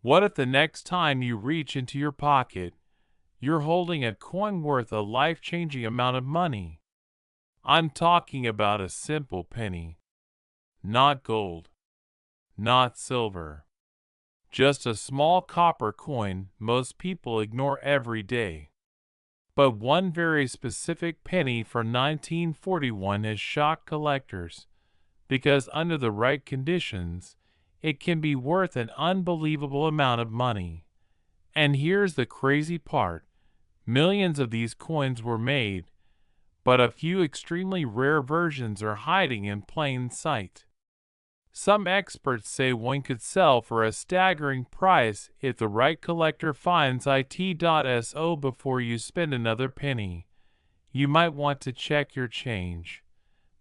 What if the next time you reach into your pocket, you're holding a coin worth a life-changing amount of money? I'm talking about a simple penny. Not gold, not silver. Just a small copper coin most people ignore every day. But one very specific penny from 1941 has shocked collectors, because under the right conditions, it can be worth an unbelievable amount of money. And here's the crazy part. Millions of these coins were made, but a few extremely rare versions are hiding in plain sight. Some experts say one could sell for a staggering price if the right collector finds it.so before you spend another penny. You might want to check your change,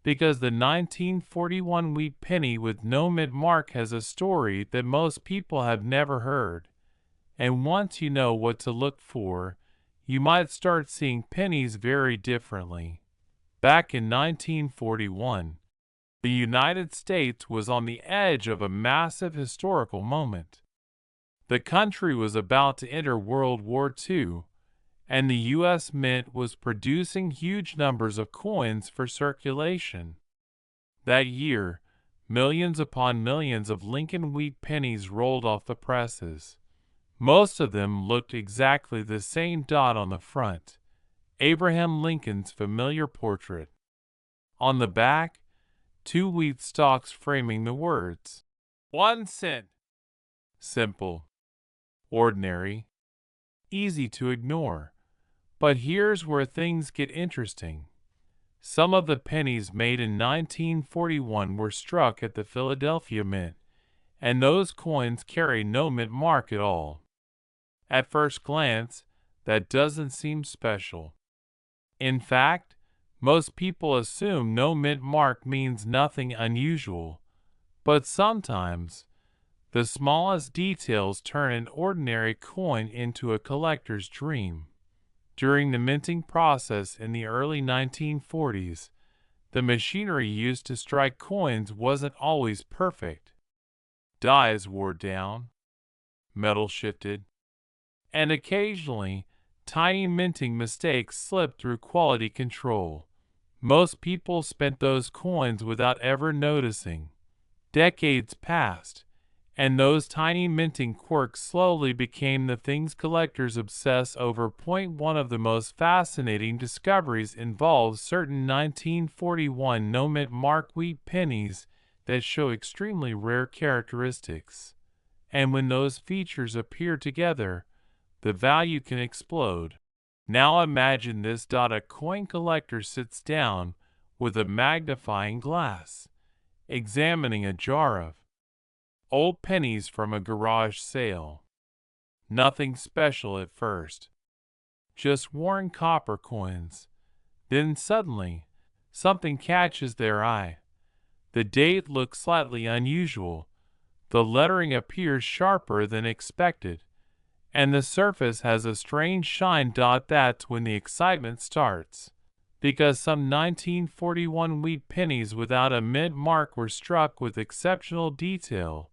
because the 1941 wheat penny with no mint mark has a story that most people have never heard. And once you know what to look for, you might start seeing pennies very differently. Back in 1941, the United States was on the edge of a massive historical moment. The country was about to enter World War II, and the U.S. Mint was producing huge numbers of coins for circulation. That year, millions upon millions of Lincoln wheat pennies rolled off the presses. Most of them looked exactly the same dot on the front, Abraham Lincoln's familiar portrait. On the back, 2 wheat stalks framing the words, 1 cent. Simple, ordinary, easy to ignore. But here's where things get interesting. Some of the pennies made in 1941 were struck at the Philadelphia Mint, and those coins carry no mint mark at all. At first glance, that doesn't seem special. In fact, most people assume no mint mark means nothing unusual, but sometimes, the smallest details turn an ordinary coin into a collector's dream. During the minting process in the early 1940s, the machinery used to strike coins wasn't always perfect. Dies wore down, metal shifted, and occasionally, tiny minting mistakes slipped through quality control. Most people spent those coins without ever noticing. Decades passed, and those tiny minting quirks slowly became the things collectors obsess over. One of the most fascinating discoveries involves certain 1941 no mint mark wheat pennies that show extremely rare characteristics. And when those features appear together, the value can explode. Now imagine this. A coin collector sits down with a magnifying glass, examining a jar of old pennies from a garage sale. Nothing special at first, just worn copper coins. Then suddenly, something catches their eye. The date looks slightly unusual, the lettering appears sharper than expected, and the surface has a strange shine. That's when the excitement starts, because some 1941 wheat pennies without a mint mark were struck with exceptional detail,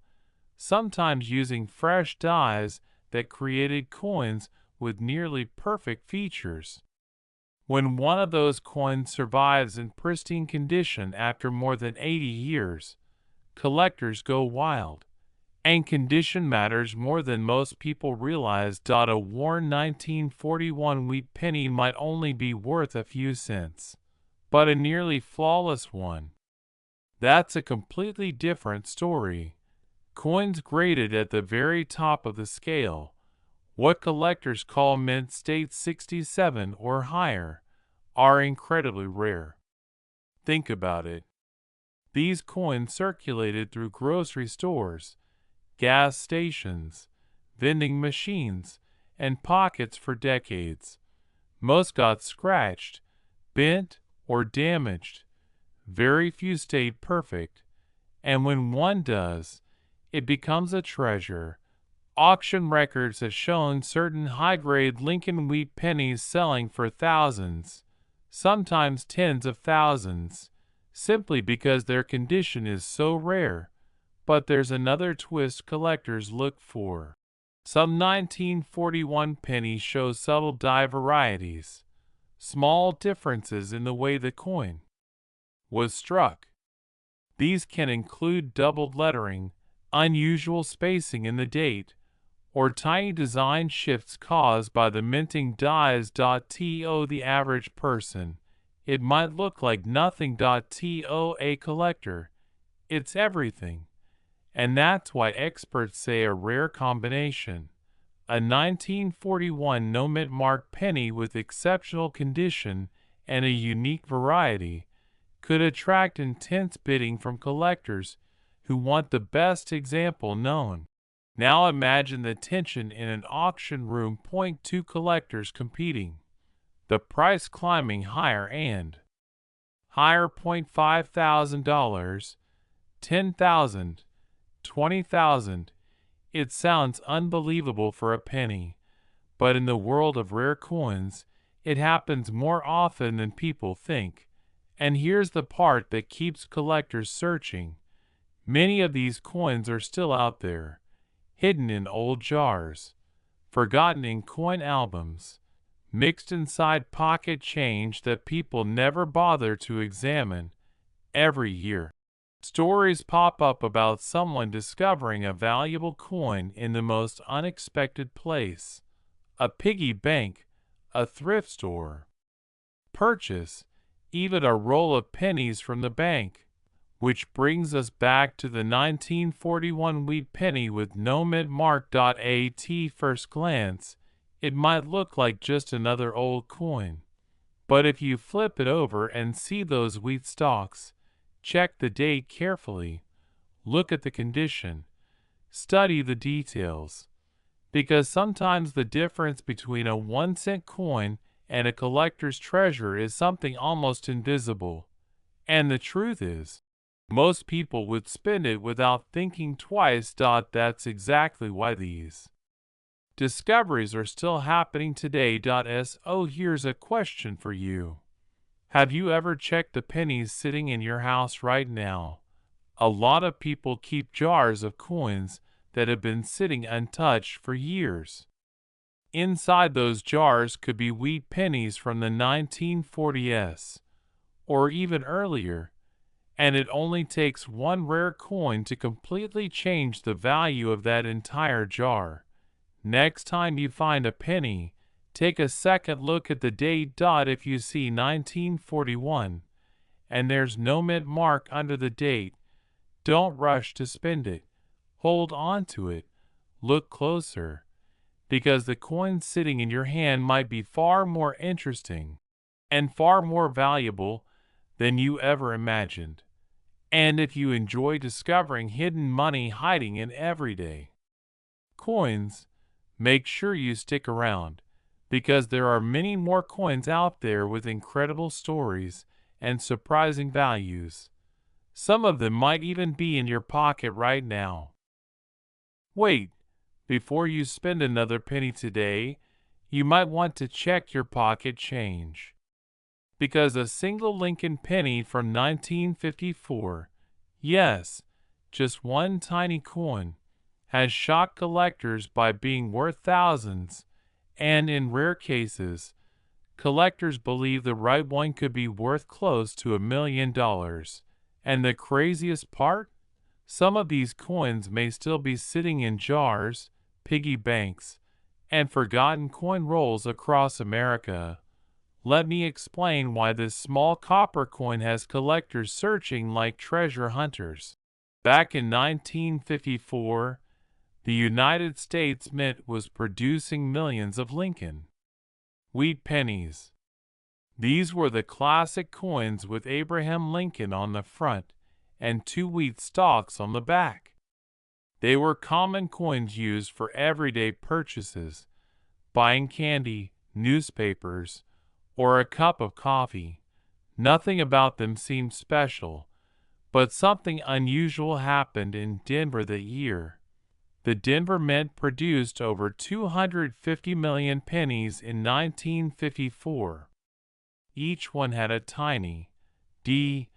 sometimes using fresh dies that created coins with nearly perfect features. When one of those coins survives in pristine condition after more than 80 years, collectors go wild. And condition matters more than most people realize. A worn 1941 wheat penny might only be worth a few cents, but a nearly flawless one, that's a completely different story. Coins graded at the very top of the scale, what collectors call mint state 67 or higher, are incredibly rare. Think about it. These coins circulated through grocery stores, gas stations, vending machines, and pockets for decades. Most got scratched, bent, or damaged. Very few stayed perfect, and when one does, it becomes a treasure. Auction records have shown certain high-grade Lincoln wheat pennies selling for thousands, sometimes tens of thousands, simply because their condition is so rare. But there's another twist collectors look for. Some 1941 pennies show subtle die varieties, small differences in the way the coin was struck. These can include doubled lettering, unusual spacing in the date, or tiny design shifts caused by the minting dies. To the average person, it might look like nothing. To a collector, it's everything. And that's why experts say a rare combination. A 1941 no-mint mark penny with exceptional condition and a unique variety could attract intense bidding from collectors who want the best example known. Now imagine the tension in an auction room. Two collectors competing, the price climbing higher and higher. $5,000, $10,000, $20,000. It sounds unbelievable for a penny, but in the world of rare coins, it happens more often than people think. And here's the part that keeps collectors searching. Many of these coins are still out there, hidden in old jars, forgotten in coin albums, mixed inside pocket change that people never bother to examine. Every year, stories pop up about someone discovering a valuable coin in the most unexpected place: a piggy bank, a thrift store, purchase, even a roll of pennies from the bank. Which brings us back to the 1941 wheat penny with no mint mark. At first glance, it might look like just another old coin. But if you flip it over and see those wheat stalks, check the date carefully, look at the condition, study the details. Because sometimes the difference between a 1-cent coin and a collector's treasure is something almost invisible. And the truth is, most people would spend it without thinking twice. That's exactly why these discoveries are still happening today. So here's a question for you. Have you ever checked the pennies sitting in your house right now? A lot of people keep jars of coins that have been sitting untouched for years. Inside those jars could be wheat pennies from the 1940s, or even earlier. And it only takes one rare coin to completely change the value of that entire jar. Next time you find a penny, take a second look at the date. If you see 1941, and there's no mint mark under the date, don't rush to spend it. Hold on to it. Look closer, because the coin sitting in your hand might be far more interesting and far more valuable than you ever imagined. And if you enjoy discovering hidden money hiding in everyday coins, make sure you stick around, because there are many more coins out there with incredible stories and surprising values. Some of them might even be in your pocket right now. Wait, before you spend another penny today, you might want to check your pocket change. Because a single Lincoln penny from 1954, yes, just one tiny coin, has shocked collectors by being worth thousands, and in rare cases, collectors believe the right one could be worth close to $1 million. And the craziest part? Some of these coins may still be sitting in jars, piggy banks, and forgotten coin rolls across America. Let me explain why this small copper coin has collectors searching like treasure hunters. Back in 1954, the United States Mint was producing millions of Lincoln wheat pennies. These were the classic coins with Abraham Lincoln on the front and 2 wheat stalks on the back. They were common coins used for everyday purchases, buying candy, newspapers, or a cup of coffee. Nothing about them seemed special, but something unusual happened in Denver that year. The Denver Mint produced over 250 million pennies in 1954. Each one had a tiny D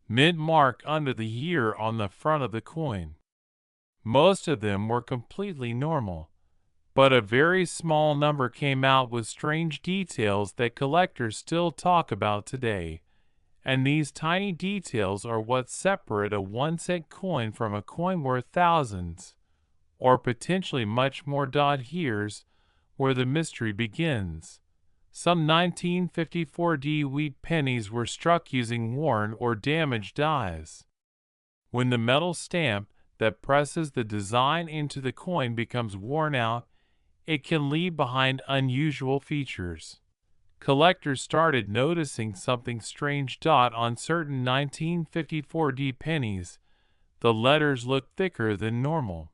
mint mark under the year on the front of the coin. Most of them were completely normal, But a very small number came out with strange details that collectors still talk about today. And these tiny details are what separate a 1-cent coin from a coin worth thousands, or potentially much more. Here's where the mystery begins. Some 1954 wheat pennies were struck using worn or damaged dies. When the metal stamp that presses the design into the coin becomes worn out, it can leave behind unusual features. Collectors started noticing something strange. On certain 1954 pennies, the letters looked thicker than normal.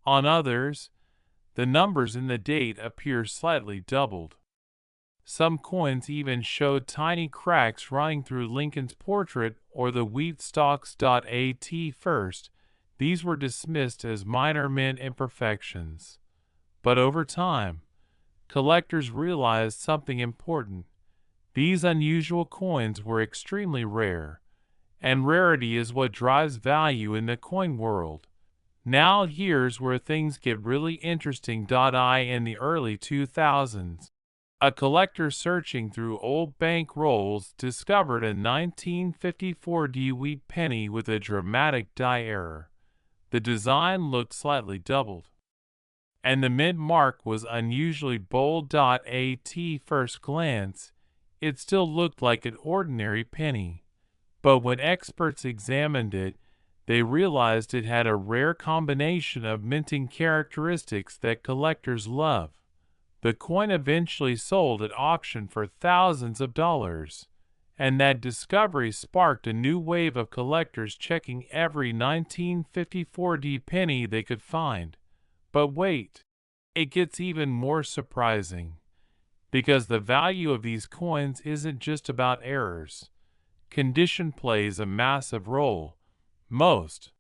On others, the numbers in the date appear slightly doubled. Some coins even showed tiny cracks running through Lincoln's portrait or the wheat stalks. At first, these were dismissed as minor mint imperfections. But over time, collectors realized something important. These unusual coins were extremely rare, and rarity is what drives value in the coin world. Now here's where things get really interesting. In the early 2000s, a collector searching through old bank rolls discovered a 1954 wheat penny with a dramatic die error. The design looked slightly doubled, and the mint mark was unusually bold. At first glance, it still looked like an ordinary penny. But when experts examined it, they realized it had a rare combination of minting characteristics that collectors love. The coin eventually sold at auction for thousands of dollars, and that discovery sparked a new wave of collectors checking every 1954 penny they could find. But wait, it gets even more surprising, because the value of these coins isn't just about errors. Condition plays a massive role. Most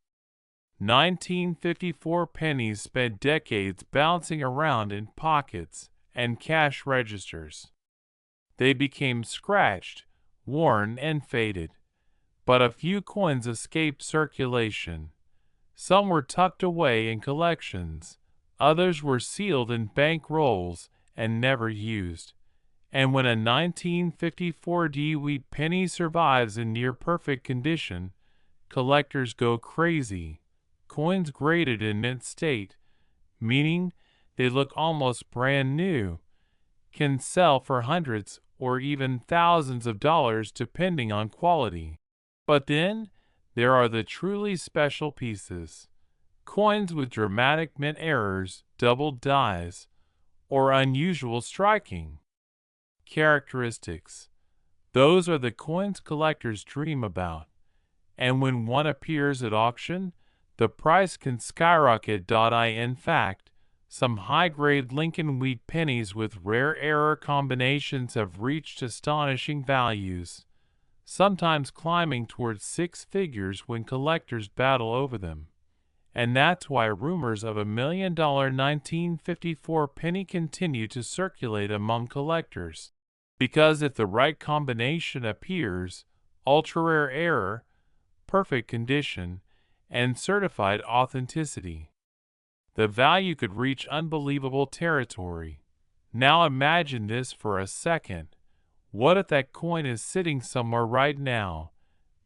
1954 pennies spent decades bouncing around in pockets and cash registers. They became scratched, worn, and faded. But a few coins escaped circulation. Some were tucked away in collections. Others were sealed in bank rolls and never used. And when a 1954 wheat penny survives in near-perfect condition, collectors go crazy. Coins graded in mint state, meaning they look almost brand new, can sell for hundreds or even thousands of dollars depending on quality. But then, there are the truly special pieces. Coins with dramatic mint errors, doubled dies, or unusual striking characteristics. Those are the coins collectors dream about. And when one appears at auction, the price can skyrocket. In fact, some high-grade Lincoln wheat pennies with rare error combinations have reached astonishing values, sometimes climbing towards six figures when collectors battle over them. And that's why rumors of a $1 million 1954 penny continue to circulate among collectors. Because if the right combination appears, ultra-rare error, perfect condition, and certified authenticity, the value could reach unbelievable territory. Now imagine this for a second. What if that coin is sitting somewhere right now?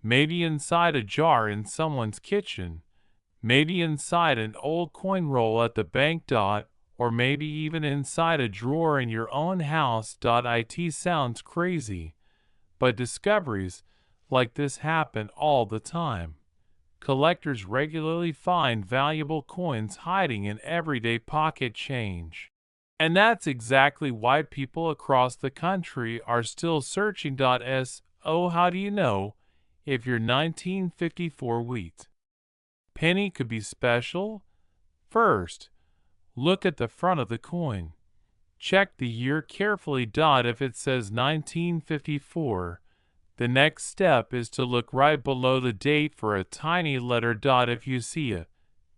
Maybe inside a jar in someone's kitchen. Maybe inside an old coin roll at the bank. Or maybe even inside a drawer in your own house. It sounds crazy, but discoveries like this happen all the time. Collectors regularly find valuable coins hiding in everyday pocket change. And that's exactly why people across the country are still searching. How do you know if your 1954 wheat penny could be special? First, look at the front of the coin. Check the year carefully. If it says 1954, the next step is to look right below the date for a tiny letter. If you see a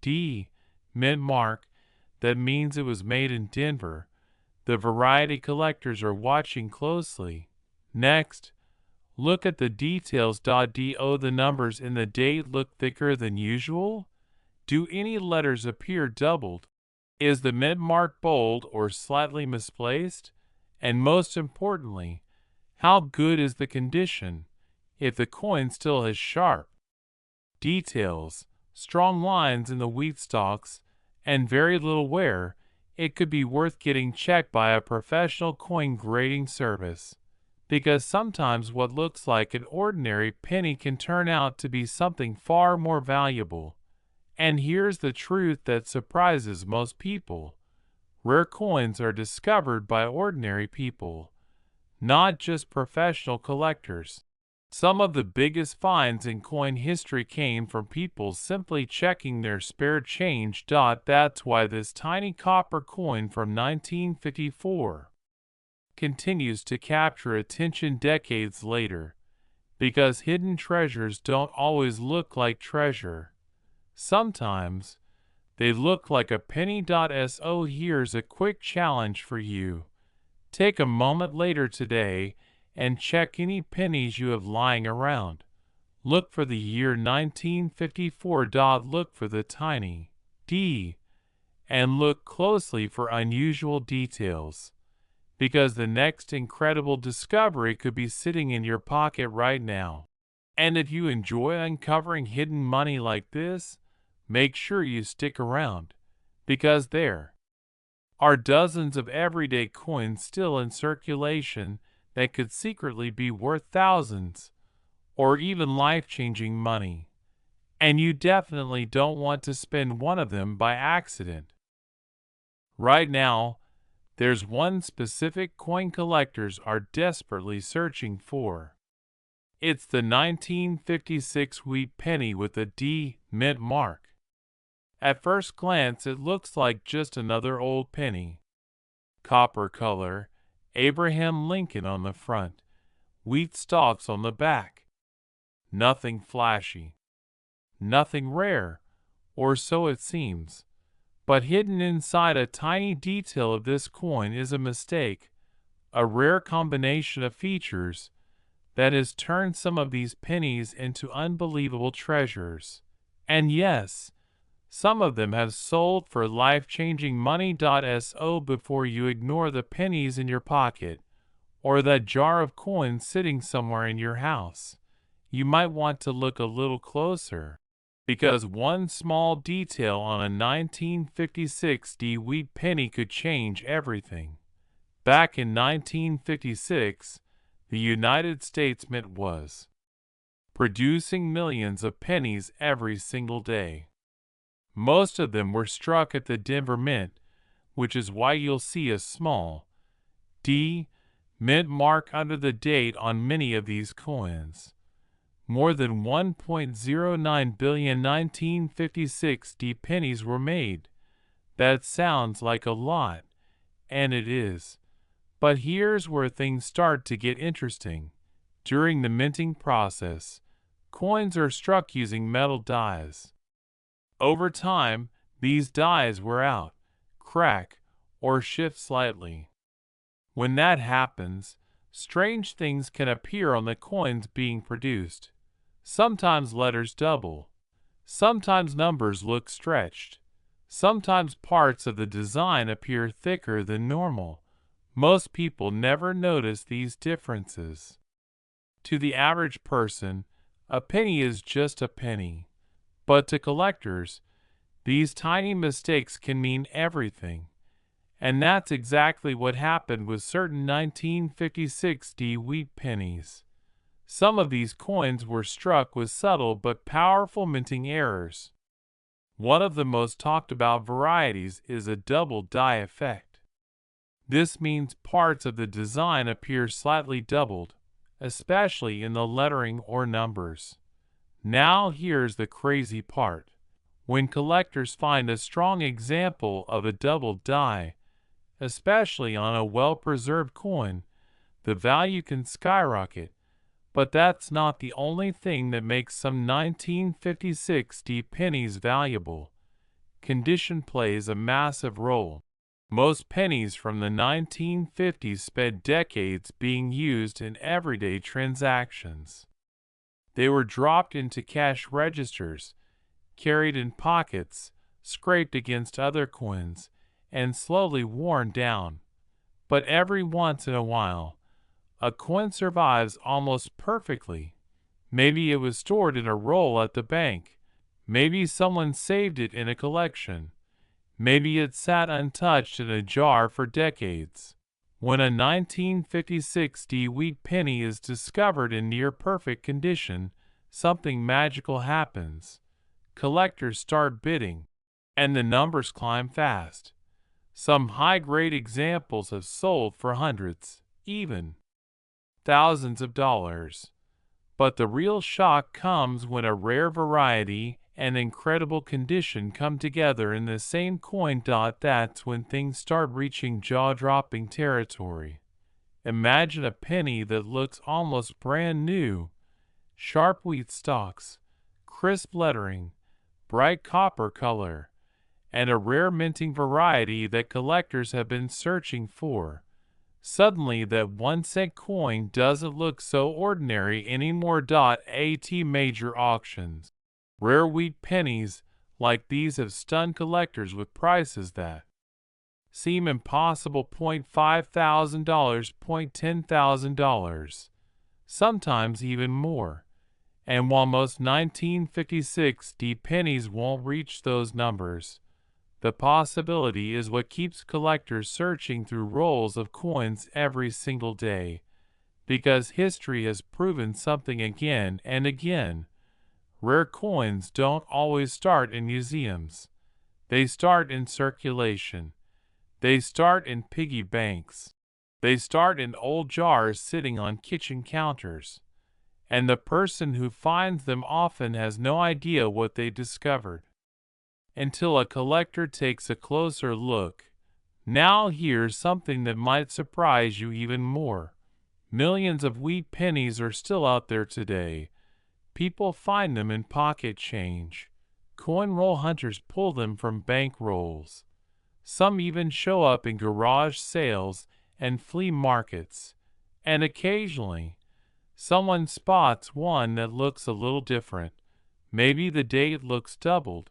D mint mark, that means it was made in Denver. The variety collectors are watching closely. Next, look at the details. Do the numbers in the date look thicker than usual? Do any letters appear doubled? Is the mint mark bold or slightly misplaced? And most importantly, how good is the condition? If the coin still has sharp details, strong lines in the wheat stalks, and very little wear, it could be worth getting checked by a professional coin grading service. Because sometimes what looks like an ordinary penny can turn out to be something far more valuable. And here's the truth that surprises most people. Rare coins are discovered by ordinary people, not just professional collectors. Some of the biggest finds in coin history came from people simply checking their spare change. That's why this tiny copper coin from 1954 continues to capture attention decades later, because hidden treasures don't always look like treasure. Sometimes they look like a penny. So here's a quick challenge for you. Take a moment later today and check any pennies you have lying around. Look for the year 1954. Look for the tiny D and look closely for unusual details, because the next incredible discovery could be sitting in your pocket right now. And if you enjoy uncovering hidden money like this, make sure you stick around, because there are dozens of everyday coins still in circulation that could secretly be worth thousands, or even life-changing money. And you definitely don't want to spend one of them by accident. Right now, there's one specific coin collectors are desperately searching for. It's the 1956 wheat penny with a D mint mark. At first glance, it looks like just another old penny. Copper color, Abraham Lincoln on the front, wheat stalks on the back. Nothing flashy, nothing rare, or so it seems. But hidden inside a tiny detail of this coin is a mistake, a rare combination of features that has turned some of these pennies into unbelievable treasures. And yes, some of them have sold for life-changing money. So before you ignore the pennies in your pocket, or that jar of coins sitting somewhere in your house, you might want to look a little closer. Because one small detail on a 1956 D wheat penny could change everything. Back in 1956, the United States Mint was producing millions of pennies every single day. Most of them were struck at the Denver Mint, which is why you'll see a small D mint mark under the date on many of these coins. More than 1.09 billion 1956 D pennies were made. That sounds like a lot, and it is. But here's where things start to get interesting. During the minting process, coins are struck using metal dies. Over time, these dies wear out, crack, or shift slightly. When that happens, strange things can appear on the coins being produced. Sometimes letters double. Sometimes numbers look stretched. Sometimes parts of the design appear thicker than normal. Most people never notice these differences. To the average person, a penny is just a penny. But to collectors, these tiny mistakes can mean everything. And that's exactly what happened with certain 1956 D wheat pennies. Some of these coins were struck with subtle but powerful minting errors. One of the most talked about varieties is a double die effect. This means parts of the design appear slightly doubled, especially in the lettering or numbers. Now here's the crazy part. When collectors find a strong example of a double die, especially on a well-preserved coin, the value can skyrocket. But that's not the only thing that makes some 1956 D pennies valuable. Condition plays a massive role. Most pennies from the 1950s spent decades being used in everyday transactions. They were dropped into cash registers, carried in pockets, scraped against other coins, and slowly worn down. But every once in a while, a coin survives almost perfectly. Maybe it was stored in a roll at the bank. Maybe someone saved it in a collection. Maybe it sat untouched in a jar for decades. When a 1956 D wheat penny is discovered in near-perfect condition, something magical happens. Collectors start bidding, and the numbers climb fast. Some high-grade examples have sold for hundreds, even thousands of dollars. But the real shock comes when a rare variety and incredible condition come together in the same coin. That's when things start reaching jaw-dropping territory. Imagine a penny that looks almost brand new. Sharp wheat stalks, crisp lettering, bright copper color, and a rare minting variety that collectors have been searching for. Suddenly that 1-cent coin doesn't look so ordinary anymore. At major auctions, rare wheat pennies like these have stunned collectors with prices that seem impossible. $5,000, $10,000, sometimes even more. And while most 1956 D pennies won't reach those numbers, the possibility is what keeps collectors searching through rolls of coins every single day, because history has proven something again and again. Rare coins don't always start in museums. They start in circulation. They start in piggy banks. They start in old jars sitting on kitchen counters. And the person who finds them often has no idea what they discovered until a collector takes a closer look. Now here's something that might surprise you even more. Millions of wheat pennies are still out there today. People find them in pocket change. Coin roll hunters pull them from bank rolls. Some even show up in garage sales and flea markets. And occasionally, someone spots one that looks a little different. Maybe the date looks doubled.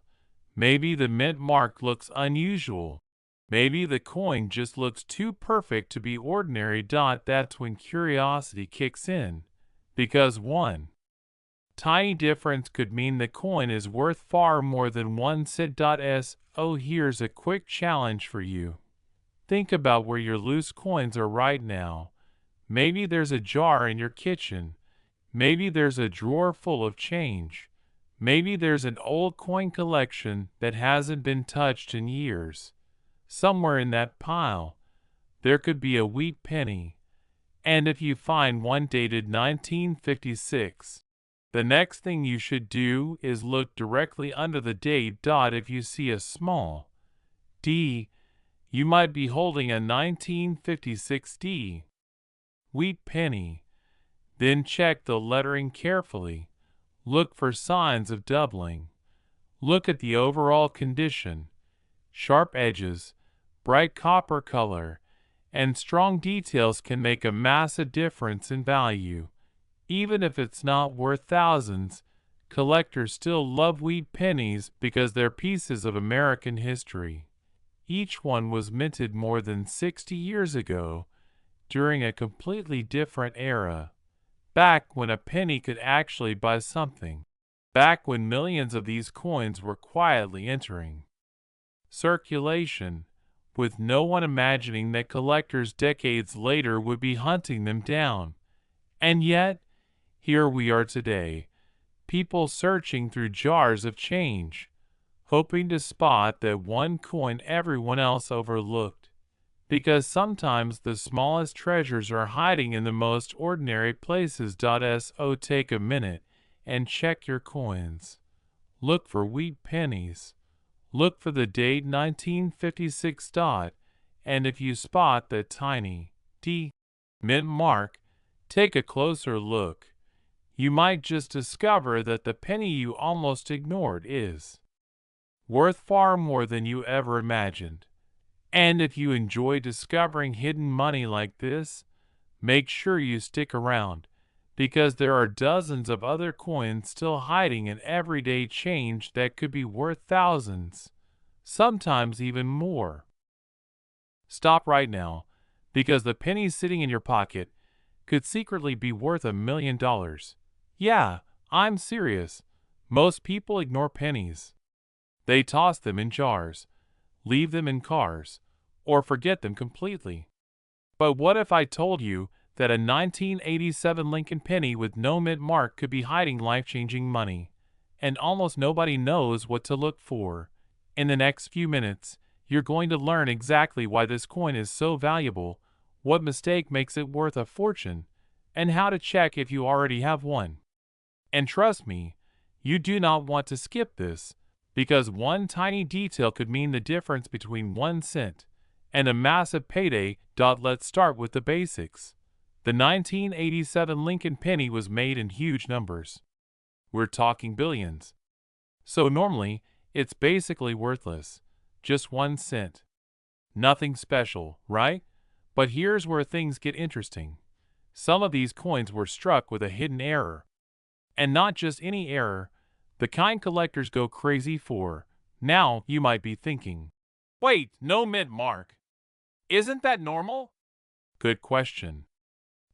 Maybe the mint mark looks unusual. Maybe the coin just looks too perfect to be ordinary. That's when curiosity kicks in, because one tiny difference could mean the coin is worth far more than 1 cent. So here's a quick challenge for you. Think about where your loose coins are right now. Maybe there's a jar in your kitchen. Maybe there's a drawer full of change. Maybe there's an old coin collection that hasn't been touched in years. Somewhere in that pile, there could be a wheat penny. And if you find one dated 1956, the next thing you should do is look directly under the date. If you see a small D, you might be holding a 1956 D wheat penny. Then check the lettering carefully. Look for signs of doubling. Look at the overall condition. Sharp edges, bright copper color, and strong details can make a massive difference in value. Even if it's not worth thousands, collectors still love wheat pennies because they're pieces of American history. Each one was minted more than 60 years ago, during a completely different era. Back when a penny could actually buy something. Back when millions of these coins were quietly entering circulation, with no one imagining that collectors decades later would be hunting them down. And yet, here we are today, people searching through jars of change, hoping to spot that one coin everyone else overlooked. Because sometimes the smallest treasures are hiding in the most ordinary places. So take a minute and check your coins. Look for wheat pennies. Look for the date 1956. And if you spot the tiny D mint mark, take a closer look. You might just discover that the penny you almost ignored is worth far more than you ever imagined. And if you enjoy discovering hidden money like this, make sure you stick around, because there are dozens of other coins still hiding in everyday change that could be worth thousands, sometimes even more. Stop right now, because the pennies sitting in your pocket could secretly be worth $1 million. Yeah, I'm serious. Most people ignore pennies. They toss them in jars, leave them in cars, or forget them completely. But what if I told you that a 1987 Lincoln penny with no mint mark could be hiding life-changing money, and almost nobody knows what to look for? In the next few minutes, you're going to learn exactly why this coin is so valuable, what mistake makes it worth a fortune, and how to check if you already have one. And trust me, you do not want to skip this, because one tiny detail could mean the difference between 1 cent and a massive payday. Let's start with the basics. The 1987 Lincoln penny was made in huge numbers. We're talking billions. So normally, it's basically worthless. Just 1 cent. Nothing special, right? But here's where things get interesting. Some of these coins were struck with a hidden error. And not just any error, the kind collectors go crazy for. Now, you might be thinking, wait, no mint mark. Isn't that normal? Good question.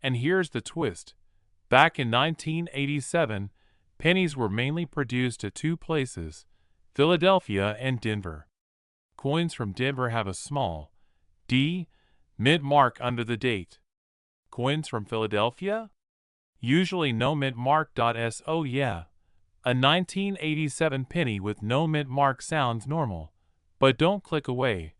And here's the twist. Back in 1987, pennies were mainly produced at two places, Philadelphia and Denver. Coins from Denver have a small D mint mark under the date. Coins from Philadelphia? Usually no mint mark. So yeah, a 1987 penny with no mint mark sounds normal. But don't click away,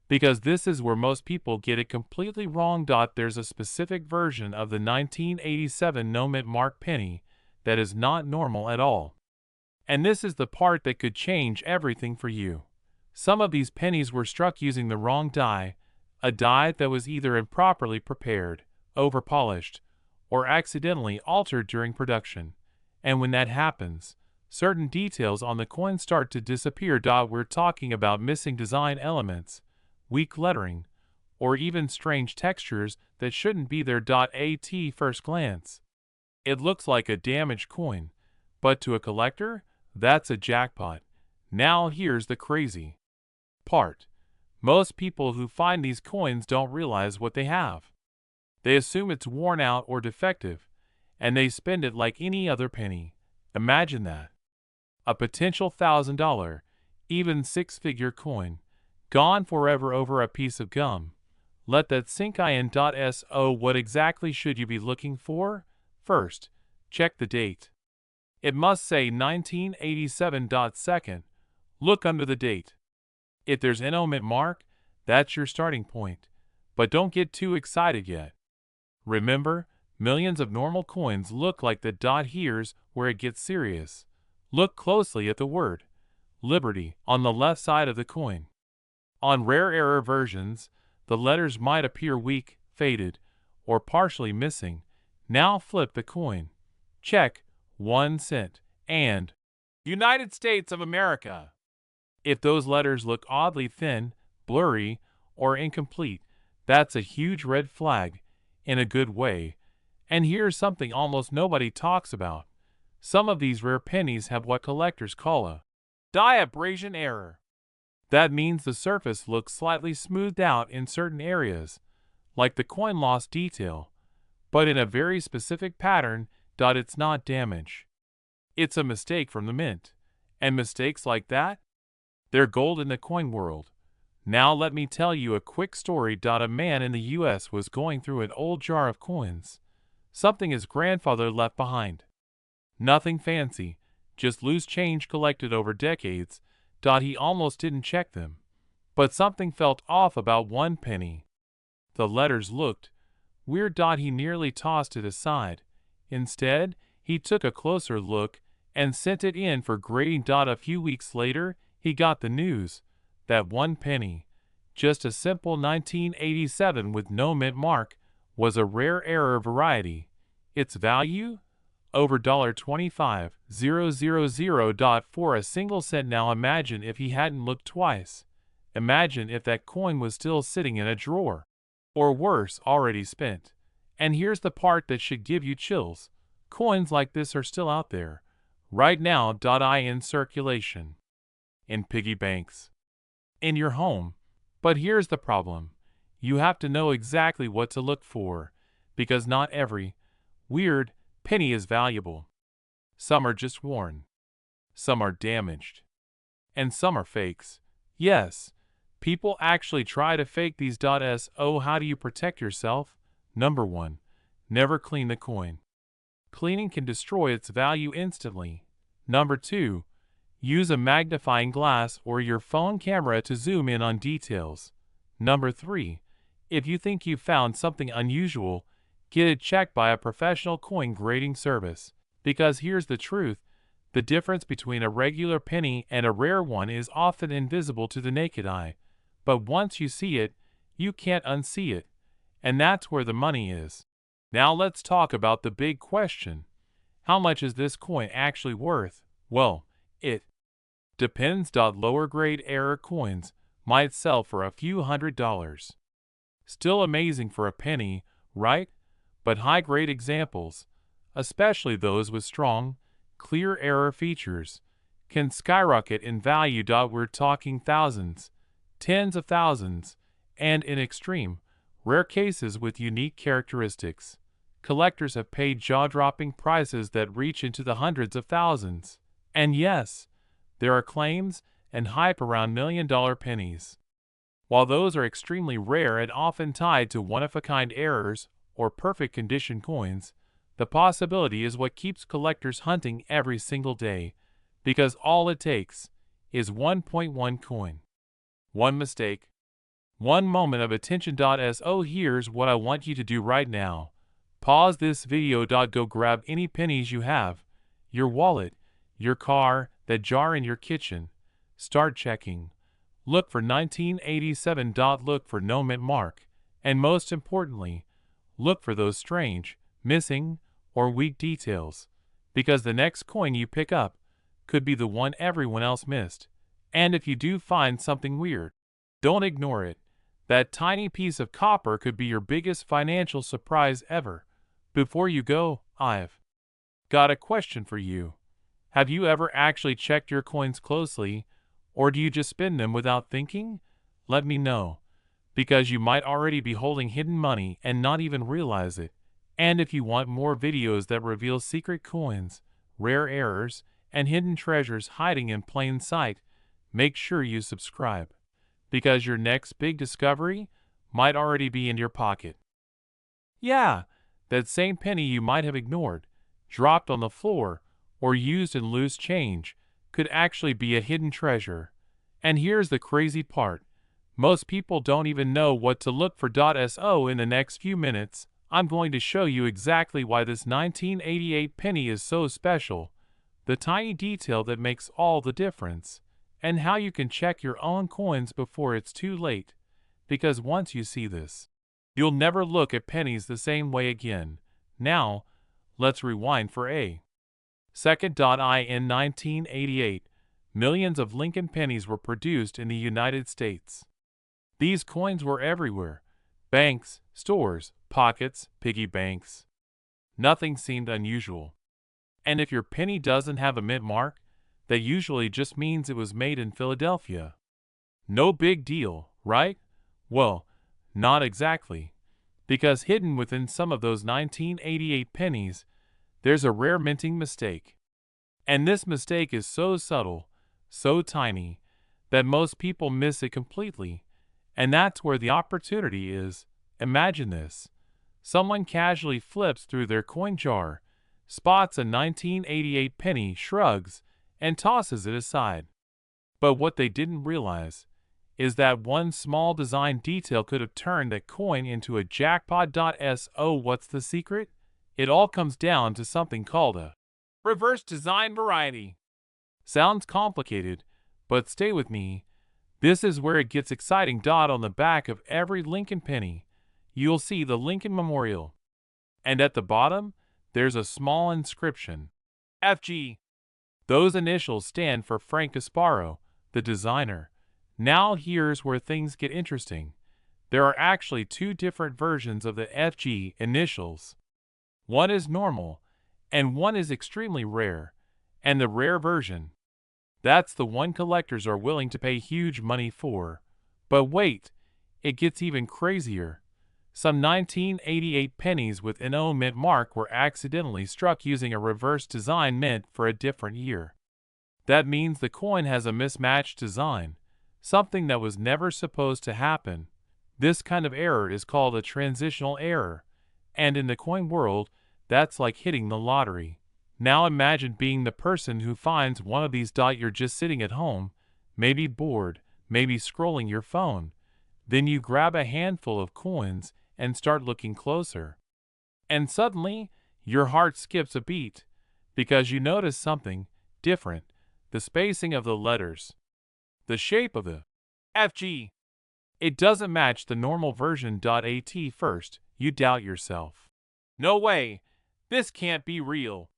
because this is where most people get it completely wrong. There's a specific version of the 1987 no mint mark penny that is not normal at all. And this is the part that could change everything for you. Some of these pennies were struck using the wrong die, a die that was either improperly prepared, over-polished, or accidentally altered during production. And when that happens, certain details on the coin start to disappear. We're talking about missing design elements, weak lettering, or even strange textures that shouldn't be there. At first glance, it looks like a damaged coin, but to a collector, that's a jackpot. Now here's the crazy part. Most people who find these coins don't realize what they have. They assume it's worn out or defective, and they spend it like any other penny. Imagine that. A potential $1,000, even six-figure coin, gone forever over a piece of gum. Let that sink in. So what exactly should you be looking for? First, check the date. It must say 1987. Second, look under the date. If there's no mint mark, that's your starting point. But don't get too excited yet. Remember, millions of normal coins look like the dot. Here's where it gets serious. Look closely at the word Liberty on the left side of the coin. On rare error versions, the letters might appear weak, faded, or partially missing. Now flip the coin. Check 1 cent and United States of America. If those letters look oddly thin, blurry, or incomplete, that's a huge red flag, in a good way. And here's something almost nobody talks about. Some of these rare pennies have what collectors call a die abrasion error. That means the surface looks slightly smoothed out in certain areas, like the coin loss detail, but in a very specific pattern. It's not damage. It's a mistake from the mint. And mistakes like that? They're gold in the coin world. Now let me tell you a quick story. A man in the US was going through an old jar of coins, something his grandfather left behind. Nothing fancy, just loose change collected over decades. He almost didn't check them. But something felt off about one penny. The letters looked weird. He nearly tossed it aside. Instead, he took a closer look and sent it in for grading. A few weeks later, he got the news that one penny, just a simple 1987 with no mint mark, was a rare error variety. Its value? Over $25,000 for a single cent. Now imagine if he hadn't looked twice. Imagine if that coin was still sitting in a drawer. Or worse, already spent. And here's the part that should give you chills. Coins like this are still out there, right now. In circulation. In piggy banks. In your home. But here's the problem. you have to know exactly what to look for, because not every weird penny is valuable. Some are just worn, some are damaged, and some are fakes. Yes, people actually try to fake these. So how do you protect yourself? Number 1. Never clean the coin. Cleaning can destroy its value instantly. Number 2. Use a magnifying glass or your phone camera to zoom in on details. Number 3. If you think you found something unusual, get it checked by a professional coin grading service. Because here's the truth, the difference between a regular penny and a rare one is often invisible to the naked eye. But once you see it, you can't unsee it. And that's where the money is. Now let's talk about the big question. How much is this coin actually worth? Well, it depends. Lower grade error coins might sell for a few $100s. Still amazing for a penny, right? But high grade examples, especially those with strong, clear error features, can skyrocket in value. We're talking thousands, tens of thousands, and in extreme, rare cases with unique characteristics, collectors have paid jaw-dropping prices that reach into the hundreds of thousands. And yes, there are claims and hype around million-dollar pennies. While those are extremely rare and often tied to one-of-a-kind errors or perfect condition coins, the possibility is what keeps collectors hunting every single day, because all it takes is 1.1 coin. One mistake, one moment of attention. So here's what I want you to do right now. Pause this video. Go grab any pennies you have, your wallet, your car, that jar in your kitchen. Start checking. Look for 1987. Look for no mint mark. And most importantly, look for those strange, missing, or weak details. Because the next coin you pick up could be the one everyone else missed. And if you do find something weird, don't ignore it. That tiny piece of copper could be your biggest financial surprise ever. Before you go, I've got a question for you. Have you ever actually checked your coins closely, or do you just spend them without thinking? Let me know, because you might already be holding hidden money and not even realize it. And if you want more videos that reveal secret coins, rare errors, and hidden treasures hiding in plain sight, make sure you subscribe, because your next big discovery might already be in your pocket. Yeah, that same penny you might have ignored, dropped on the floor, or used in loose change, could actually be a hidden treasure. And here's the crazy part. Most people don't even know what to look for. So in the next few minutes, I'm going to show you exactly why this 1988 penny is so special, the tiny detail that makes all the difference, and how you can check your own coins before it's too late. Because once you see this, you'll never look at pennies the same way again. Now, let's rewind for a second. In 1988, millions of Lincoln pennies were produced in the United States. These coins were everywhere: banks, stores, pockets, piggy banks. Nothing seemed unusual. And if your penny doesn't have a mint mark, that usually just means it was made in Philadelphia. No big deal, right? Well, not exactly. Because hidden within some of those 1988 pennies, there's a rare minting mistake. And this mistake is so subtle, so tiny, that most people miss it completely. And that's where the opportunity is. Imagine this. Someone casually flips through their coin jar, spots a 1988 penny, shrugs, and tosses it aside. But what they didn't realize is that one small design detail could have turned that coin into a jackpot. So what's the secret? It all comes down to something called a reverse design variety. Sounds complicated, but stay with me. This is where it gets exciting. On the back of every Lincoln penny, you'll see the Lincoln Memorial. And at the bottom, there's a small inscription, FG. Those initials stand for Frank Gasparo, the designer. Now here's where things get interesting. There are actually two different versions of the FG initials. One is normal, and one is extremely rare. And the rare version, that's the one collectors are willing to pay huge money for. But wait, It gets even crazier. Some 1988 pennies with an O mint mark were accidentally struck using a reverse design meant for a different year. That means the coin has a mismatched design, something that was never supposed to happen. This kind of error is called a transitional error, and in the coin world, that's like hitting the lottery. Now imagine being the person who finds one of these. You're just sitting at home, maybe bored, maybe scrolling your phone. Then you grab a handful of coins and start looking closer. And suddenly, your heart skips a beat, because you notice something different: the spacing of the letters, the shape of the FG. It doesn't match the normal version. At first, you doubt yourself. No way, this can't be real.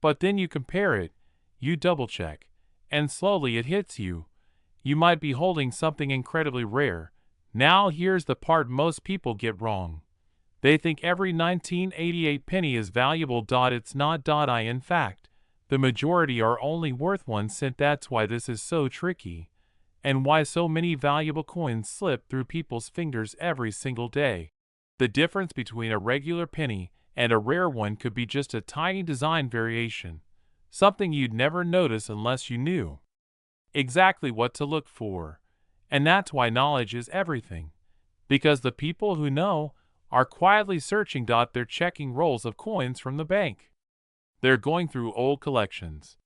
But then you compare it, you double check, and slowly it hits you. You might be holding something incredibly rare. Now here's the part most people get wrong. They think every 1988 penny is valuable. It's not. In fact, the majority are only worth 1 cent. That's why this is so tricky, and why so many valuable coins slip through people's fingers every single day. The difference between a regular penny and a rare one could be just a tiny design variation, something you'd never notice unless you knew exactly what to look for. And that's why knowledge is everything, because the people who know are quietly searching. They're checking rolls of coins from the bank. They're going through old collections.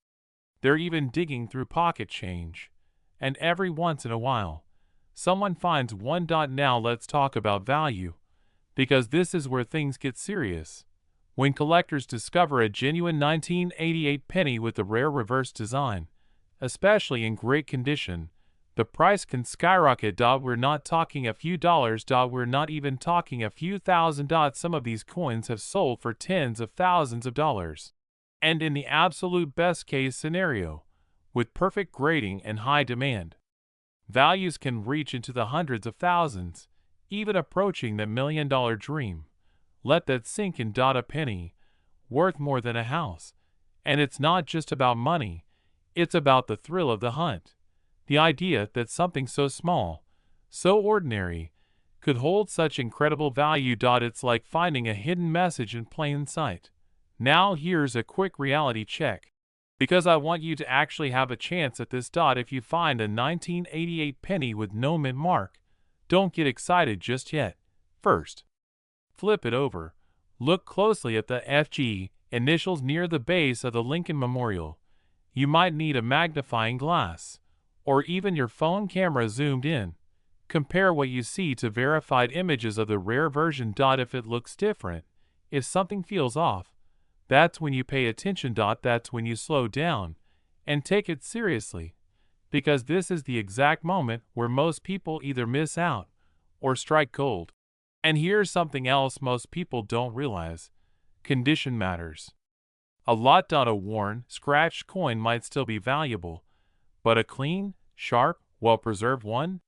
They're even digging through pocket change. And every once in a while, someone finds one. Now let's talk about value, because this is where things get serious. When collectors discover a genuine 1988 penny with a rare reverse design, especially in great condition, the price can skyrocket. We're not talking a few dollars. We're not even talking a few thousand. Some of these coins have sold for tens of thousands of dollars. And in the absolute best case scenario, with perfect grading and high demand, values can reach into the hundreds of thousands, even approaching the $1 million dream. Let that sink in. A penny, worth more than a house. And it's not just about money, it's about the thrill of the hunt. The idea that something so small, so ordinary, could hold such incredible value. It's like finding a hidden message in plain sight. Now here's a quick reality check, because I want you to actually have a chance at this. If you find a 1988 penny with no mint mark, don't get excited just yet. First, flip it over. Look closely at the FG initials near the base of the Lincoln Memorial. You might need a magnifying glass, or even your phone camera zoomed in. Compare what you see to verified images of the rare version. If it looks different, if something feels off, that's when you pay attention. That's when you slow down and take it seriously, because this is the exact moment where most people either miss out or strike gold. And here's something else most people don't realize: condition matters a lot. A worn, scratched coin might still be valuable, but a clean, sharp, well-preserved one?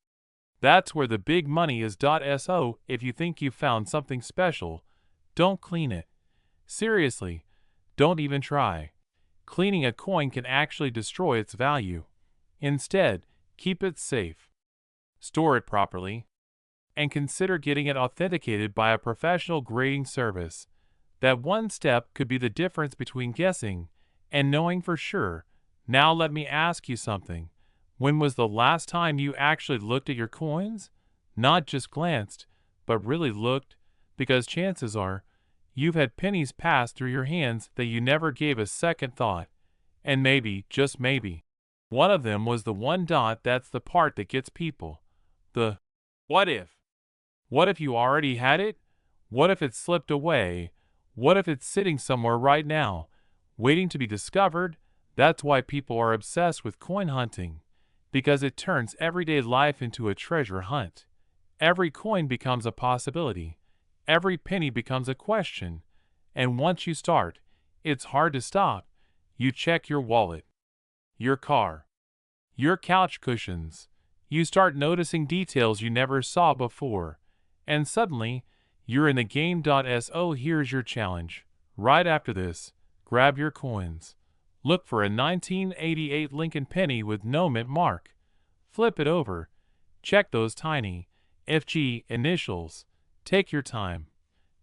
That's where the big money is. So, if you think you found something special, don't clean it. Seriously, don't even try. Cleaning a coin can actually destroy its value. Instead, keep it safe. Store it properly, and consider getting it authenticated by a professional grading service. That one step could be the difference between guessing and knowing for sure. Now let me ask you something. When was the last time you actually looked at your coins? Not just glanced, but really looked, because chances are you've had pennies pass through your hands that you never gave a second thought. And maybe, just maybe, one of them was the one. That's the part that gets people. The what if? What if you already had it? What if it slipped away? What if it's sitting somewhere right now, waiting to be discovered? That's why people are obsessed with coin hunting, because it turns everyday life into a treasure hunt. Every coin becomes a possibility. Every penny becomes a question. And once you start, it's hard to stop. You check your wallet, your car, your couch cushions. You start noticing details you never saw before. And suddenly, you're in the game. So here's your challenge. Right after this, grab your coins. Look for a 1988 Lincoln penny with no mint mark. Flip it over. Check those tiny, FG initials. Take your time,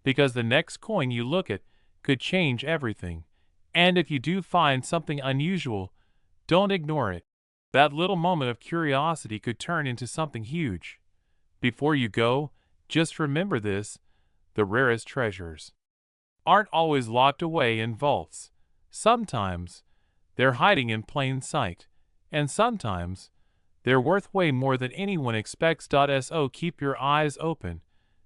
because the next coin you look at could change everything. And if you do find something unusual, don't ignore it. That little moment of curiosity could turn into something huge. Before you go, just remember this: the rarest treasures aren't always locked away in vaults. Sometimes they're hiding in plain sight, and sometimes they're worth way more than anyone expects. So keep your eyes open,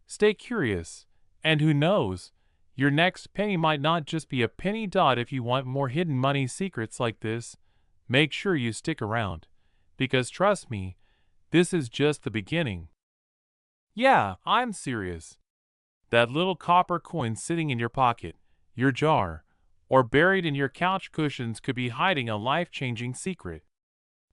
stay curious, and who knows, your next penny might not just be a penny. If you want more hidden money secrets like this, make sure you stick around, because trust me, this is just the beginning. Yeah, I'm serious. That little copper coin sitting in your pocket, your jar, or buried in your couch cushions could be hiding a life-changing secret.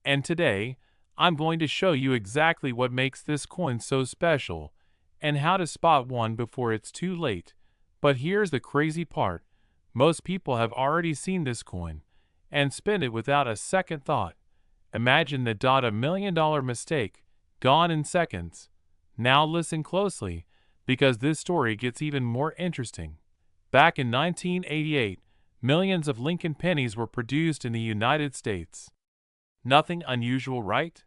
And today, I'm going to show you exactly what makes this coin so special, and how to spot one before it's too late. But here's the crazy part: most people have already seen this coin, and spent it without a second thought. Imagine the $1 million mistake, gone in seconds. Now listen closely, because this story gets even more interesting. Back in 1988, millions of Lincoln pennies were produced in the United States. Nothing unusual, right?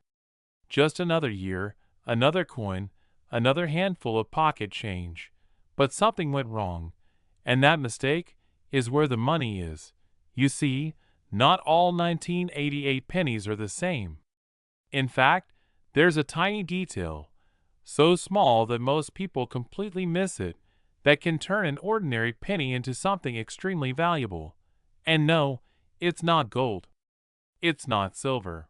Just another year, another coin, another handful of pocket change. But something went wrong, and that mistake is where the money is. You see, not all 1988 pennies are the same. In fact, there's a tiny detail, so small that most people completely miss it, that can turn an ordinary penny into something extremely valuable. And no, it's not gold. It's not silver.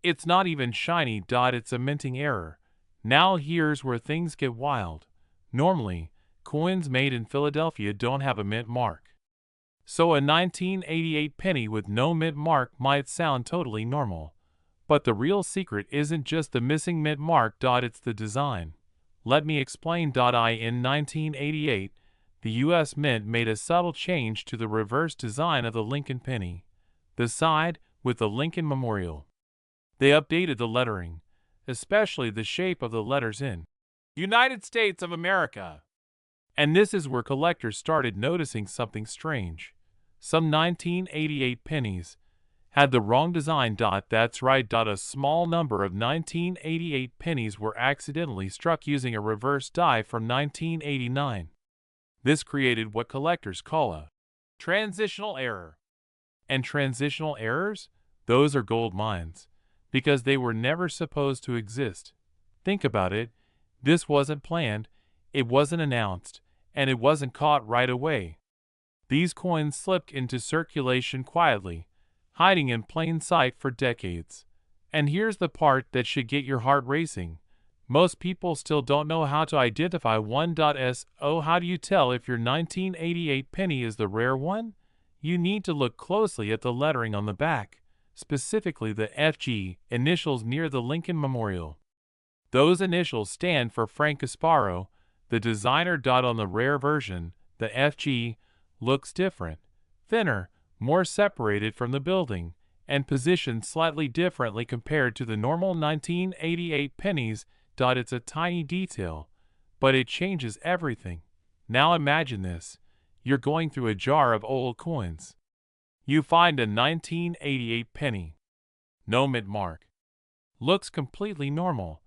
It's not even shiny. It's a minting error. Now here's where things get wild. Normally, coins made in Philadelphia don't have a mint mark. So a 1988 penny with no mint mark might sound totally normal. But the real secret isn't just the missing mint mark. It's the design. Let me explain. In 1988, the U.S. Mint made a subtle change to the reverse design of the Lincoln penny, the side with the Lincoln Memorial. They updated the lettering, especially the shape of the letters in United States of America. And this is where collectors started noticing something strange. Some 1988 pennies had the wrong design. That's right. A small number of 1988 pennies were accidentally struck using a reverse die from 1989. This created what collectors call a transitional error. And transitional errors? Those are gold mines, because they were never supposed to exist. Think about it. This wasn't planned, it wasn't announced, and it wasn't caught right away. These coins slipped into circulation quietly, hiding in plain sight for decades. And here's the part that should get your heart racing. Most people still don't know how to identify one. So how do you tell if your 1988 penny is the rare one? You need to look closely at the lettering on the back, specifically the FG initials near the Lincoln Memorial. Those initials stand for Frank Gasparo, the designer. On the rare version, the FG looks different, thinner, more separated from the building, and positioned slightly differently compared to the normal 1988 pennies. It's a tiny detail, but it changes everything. Now imagine this: you're going through a jar of old coins. You find a 1988 penny. No mint mark. Looks completely normal.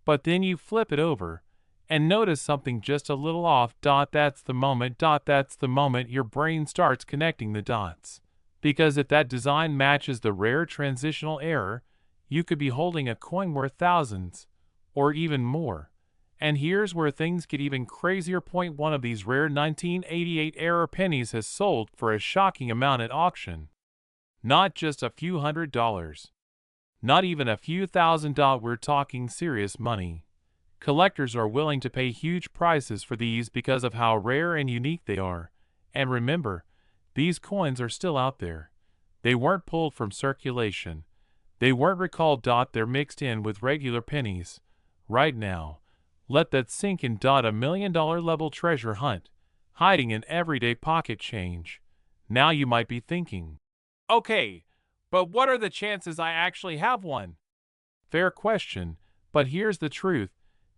But then you flip it over and notice something just a little off. That's the moment your brain starts connecting the dots. Because if that design matches the rare transitional error, you could be holding a coin worth thousands, or even more. And here's where things get even crazier. One of these rare 1988 error pennies has sold for a shocking amount at auction. Not just a few $100s. Not even a few $1,000s. We're talking serious money. Collectors are willing to pay huge prices for these because of how rare and unique they are. And remember, these coins are still out there. They weren't pulled from circulation. They weren't recalled. They're mixed in with regular pennies. Right now, let that sink in. $1 million level treasure hunt, hiding in everyday pocket change. Now you might be thinking, okay, but what are the chances I actually have one? Fair question, but here's the truth.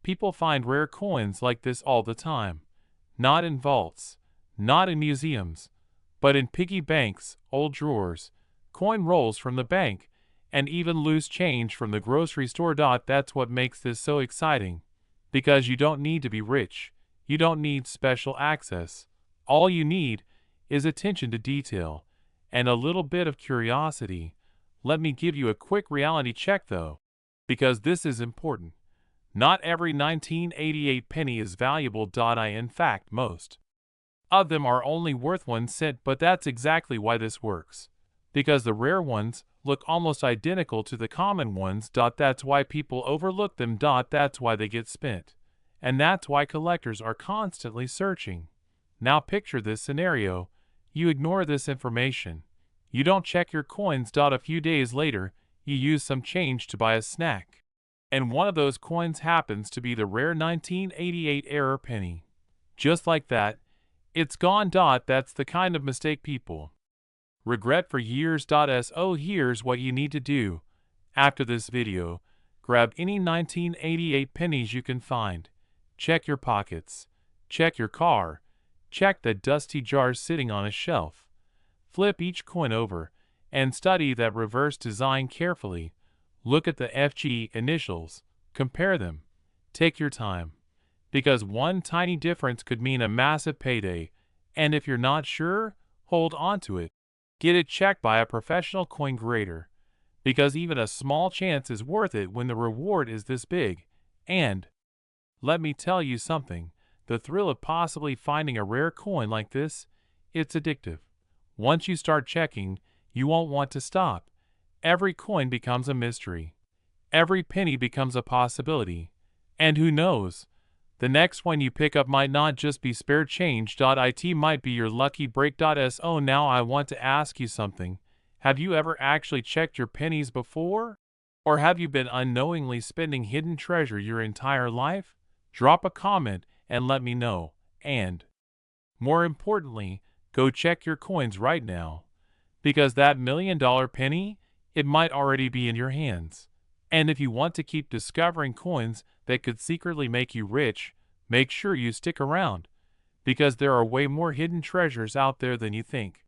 People find rare coins like this all the time. Not in vaults, not in museums, but in piggy banks, old drawers, coin rolls from the bank, and even loose change from the grocery store. That's what makes this so exciting. Because you don't need to be rich. You don't need special access. All you need is attention to detail and a little bit of curiosity. Let me give you a quick reality check though, because this is important. Not every 1988 penny is valuable. In fact, most of them are only worth 1 cent, but that's exactly why this works. Because the rare ones look almost identical to the common ones. That's why people overlook them. That's why they get spent. And that's why collectors are constantly searching. Now picture this scenario. You ignore this information. You don't check your coins. A few days later, you use some change to buy a snack. And one of those coins happens to be the rare 1988 error penny. Just like that, it's gone. That's the kind of mistake people regret for years. So here's what you need to do. After this video, grab any 1988 pennies you can find. Check your pockets. Check your car. Check the dusty jars sitting on a shelf. Flip each coin over and study that reverse design carefully. Look at the FG initials. Compare them. Take your time. Because one tiny difference could mean a massive payday. And if you're not sure, hold on to it. Get it checked by a professional coin grader. Because even a small chance is worth it when the reward is this big. And let me tell you something. The thrill of possibly finding a rare coin like this, it's addictive. Once you start checking, you won't want to stop. Every coin becomes a mystery. Every penny becomes a possibility. And who knows? The next one you pick up might not just be spare change. It might be your lucky break. So now I want to ask you something. Have you ever actually checked your pennies before? Or have you been unknowingly spending hidden treasure your entire life? Drop a comment and let me know. And more importantly, go check your coins right now. Because that $1 million penny, it might already be in your hands. And if you want to keep discovering coins that could secretly make you rich, make sure you stick around. Because there are way more hidden treasures out there than you think.